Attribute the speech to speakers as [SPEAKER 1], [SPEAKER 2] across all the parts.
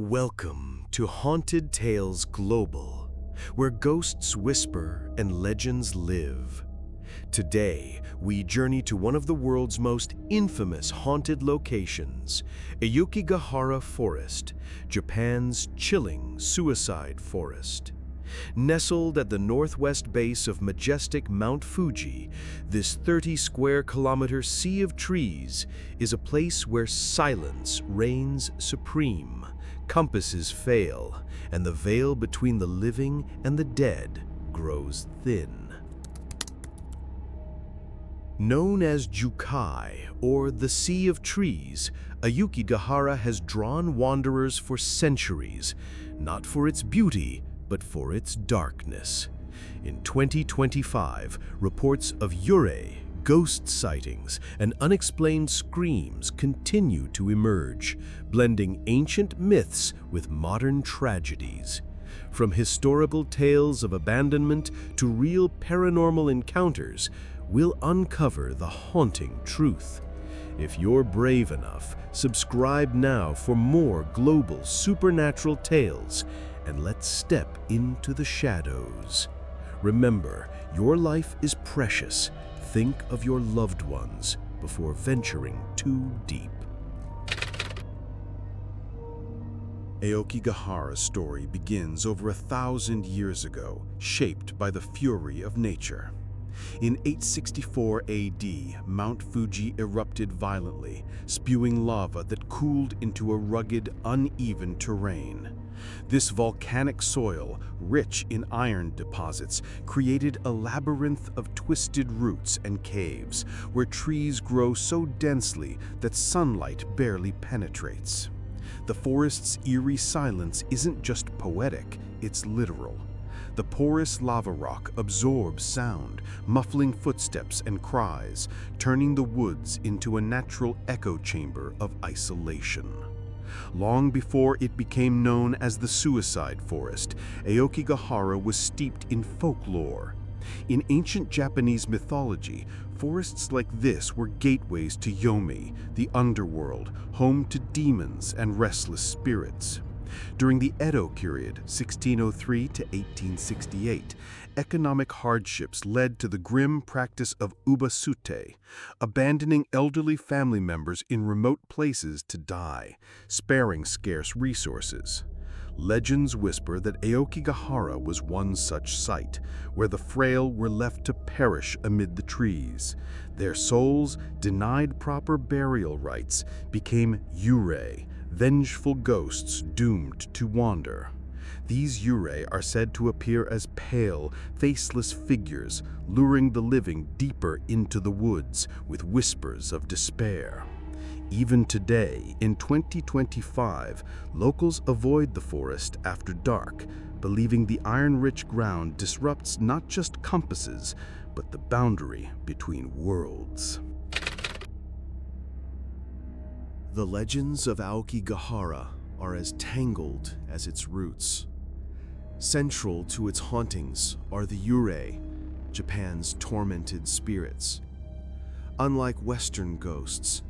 [SPEAKER 1] Welcome to Haunted Tales Global, where ghosts whisper and legends live. Today, we journey to one of the world's most infamous haunted locations, Aokigahara Forest, Japan's chilling suicide forest. Nestled at the northwest base of majestic Mount Fuji, this 30-square-kilometer sea of trees is a place where silence reigns supreme, compasses fail, and the veil between the living and the dead grows thin. Known as Jukai, or the Sea of Trees, Aokigahara has drawn wanderers for centuries, not for its beauty, but for its darkness. In 2025, reports of Yurei, ghost sightings, and unexplained screams continue to emerge, blending ancient myths with modern tragedies. From historical tales of abandonment to real paranormal encounters, we'll uncover the haunting truth. If you're brave enough, subscribe now for more global supernatural tales, and let's step into the shadows. Remember, your life is precious. Think of your loved ones before venturing too deep. Aokigahara's story begins over 1,000 years ago, shaped by the fury of nature. In 864 AD, Mount Fuji erupted violently, spewing lava that cooled into a rugged, uneven terrain. This volcanic soil, rich in iron deposits, created a labyrinth of twisted roots and caves, where trees grow so densely that sunlight barely penetrates. The forest's eerie silence isn't just poetic, it's literal. The porous lava rock absorbs sound, muffling footsteps and cries, turning the woods into a natural echo chamber of isolation. Long before it became known as the Suicide Forest, Aokigahara was steeped in folklore. In ancient Japanese mythology, forests like this were gateways to Yomi, the underworld, home to demons and restless spirits. During the Edo period, 1603 to 1868, economic hardships led to the grim practice of ubasute, abandoning elderly family members in remote places to die, sparing scarce resources. Legends whisper that Aokigahara was one such site, where the frail were left to perish amid the trees. Their souls, denied proper burial rites, became Yurei, vengeful ghosts doomed to wander. These Yurei are said to appear as pale, faceless figures, luring the living deeper into the woods with whispers of despair. Even today, in 2025, locals avoid the forest after dark, believing the iron-rich ground disrupts not just compasses, but the boundary between worlds. The legends of Aokigahara are as tangled as its roots. Central to its hauntings are the Yurei, Japan's tormented spirits. Unlike Western ghosts,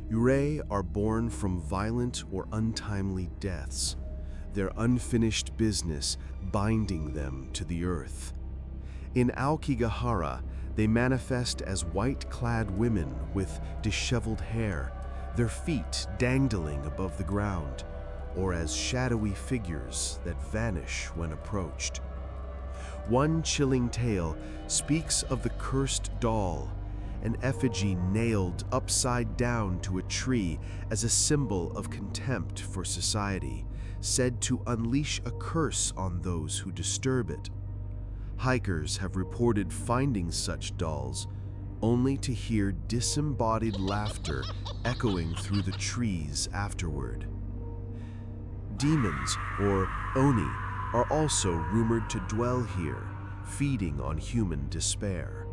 [SPEAKER 1] Yurei are born from violent or untimely deaths, their unfinished business binding them to the earth. In Aokigahara, they manifest as white-clad women with disheveled hair, their feet dangling above the ground, or as shadowy figures that vanish when approached. One chilling tale speaks of the cursed doll, an effigy nailed upside down to a tree as a symbol of contempt for society, said to unleash a curse on those who disturb it. Hikers have reported finding such dolls, only to hear disembodied laughter echoing through the trees afterward. Demons, or oni, are also rumored to dwell here, feeding on human despair.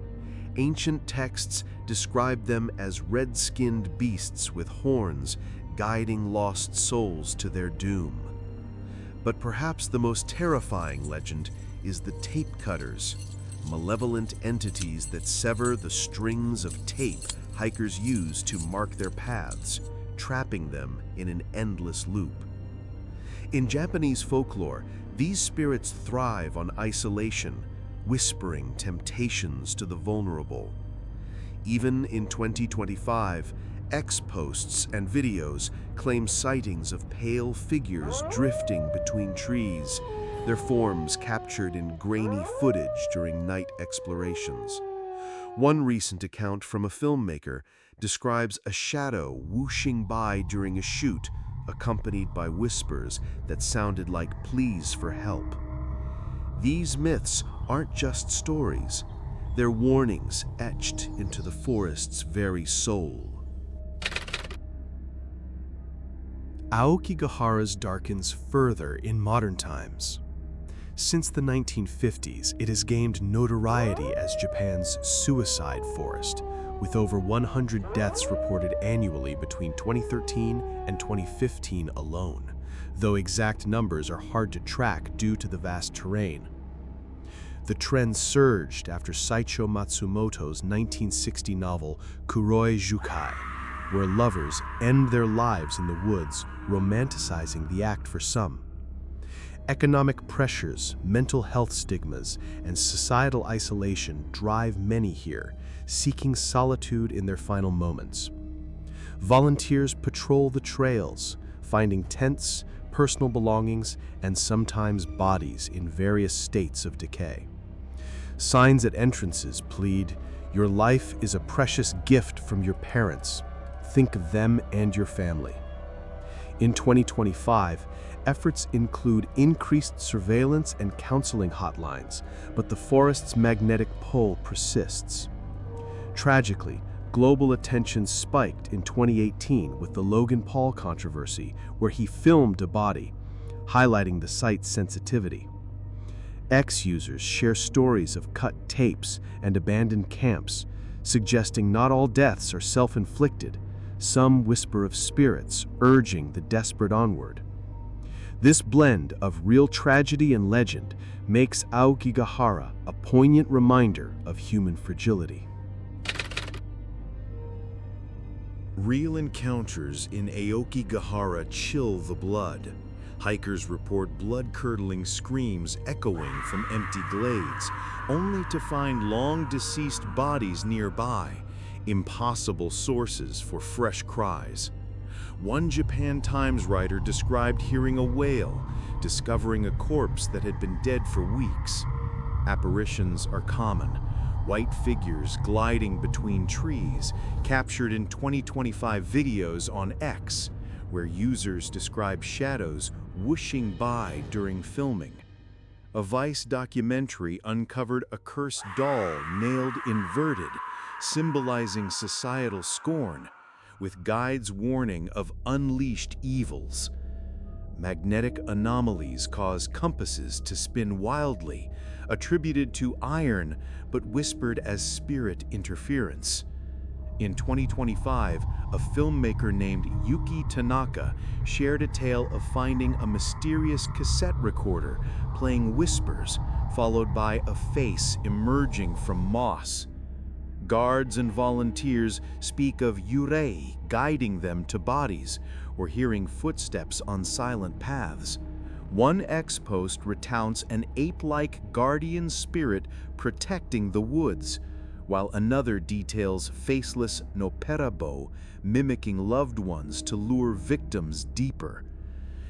[SPEAKER 1] Ancient texts describe them as red-skinned beasts with horns, guiding lost souls to their doom. But perhaps the most terrifying legend is the tape cutters, malevolent entities that sever the strings of tape hikers use to mark their paths, trapping them in an endless loop. In Japanese folklore, these spirits thrive on isolation, whispering temptations to the vulnerable. Even in 2025, X-posts and videos claim sightings of pale figures drifting between trees, their forms captured in grainy footage during night explorations. One recent account from a filmmaker describes a shadow whooshing by during a shoot, accompanied by whispers that sounded like pleas for help. These myths aren't just stories, they're warnings etched into the forest's very soul. Aokigahara darkens further in modern times. Since the 1950s, it has gained notoriety as Japan's suicide forest, with over 100 deaths reported annually between 2013 and 2015 alone, though exact numbers are hard to track due to the vast terrain. The trend surged after Saicho Matsumoto's 1960 novel Kuroi Jukai, where lovers end their lives in the woods, romanticizing the act for some. Economic pressures, mental health stigmas, and societal isolation drive many here, seeking solitude in their final moments. Volunteers patrol the trails, finding tents, personal belongings, and sometimes bodies in various states of decay. Signs at entrances plead, "Your life is a precious gift from your parents. Think of them and your family." In 2025, efforts include increased surveillance and counseling hotlines, but the forest's magnetic pull persists. Tragically, global attention spiked in 2018 with the Logan Paul controversy, where he filmed a body, highlighting the site's sensitivity. X-users share stories of cut tapes and abandoned camps, suggesting not all deaths are self-inflicted. Some whisper of spirits urging the desperate onward. This blend of real tragedy and legend makes Aokigahara a poignant reminder of human fragility. Real encounters in Aokigahara chill the blood. Hikers report blood-curdling screams echoing from empty glades, only to find long-deceased bodies nearby, impossible sources for fresh cries. One Japan Times writer described hearing a wail, discovering a corpse that had been dead for weeks. Apparitions are common, white figures gliding between trees, captured in 2025 videos on X, where users describe shadows whooshing by during filming. A Vice documentary uncovered a cursed doll nailed inverted, symbolizing societal scorn, with guides warning of unleashed evils. Magnetic anomalies cause compasses to spin wildly, attributed to iron but whispered as spirit interference. In 2025, a filmmaker named Yuki Tanaka shared a tale of finding a mysterious cassette recorder playing whispers, followed by a face emerging from moss. Guards and volunteers speak of Yurei guiding them to bodies or hearing footsteps on silent paths. One X-post recounts an ape-like guardian spirit protecting the woods, while another details faceless Noperabo mimicking loved ones to lure victims deeper.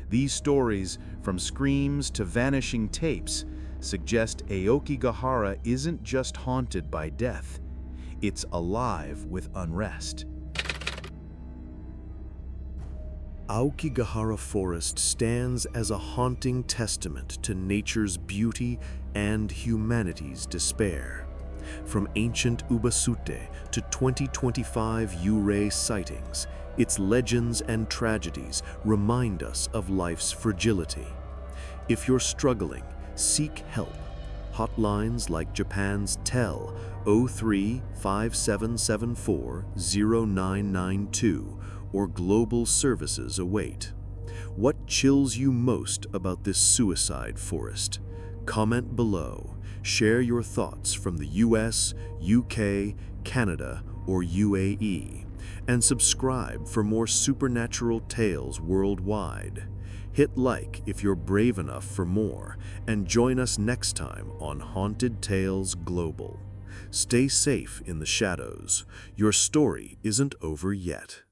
[SPEAKER 1] These stories, from screams to vanishing tapes, suggest Aokigahara isn't just haunted by death. It's alive with unrest. Aokigahara Forest stands as a haunting testament to nature's beauty and humanity's despair. From ancient Ubasute to 2025 Yurei sightings, its legends and tragedies remind us of life's fragility. If you're struggling, seek help. Hotlines like Japan's TEL 03-5774-0992 or global services await. What chills you most about this suicide forest? Comment below. Share your thoughts from the US, UK, Canada, or UAE, and subscribe for more supernatural tales worldwide.
[SPEAKER 2] Hit like if you're brave enough for more, and join us next time on Haunted Tales Global. Stay safe in the shadows. Your story isn't over yet.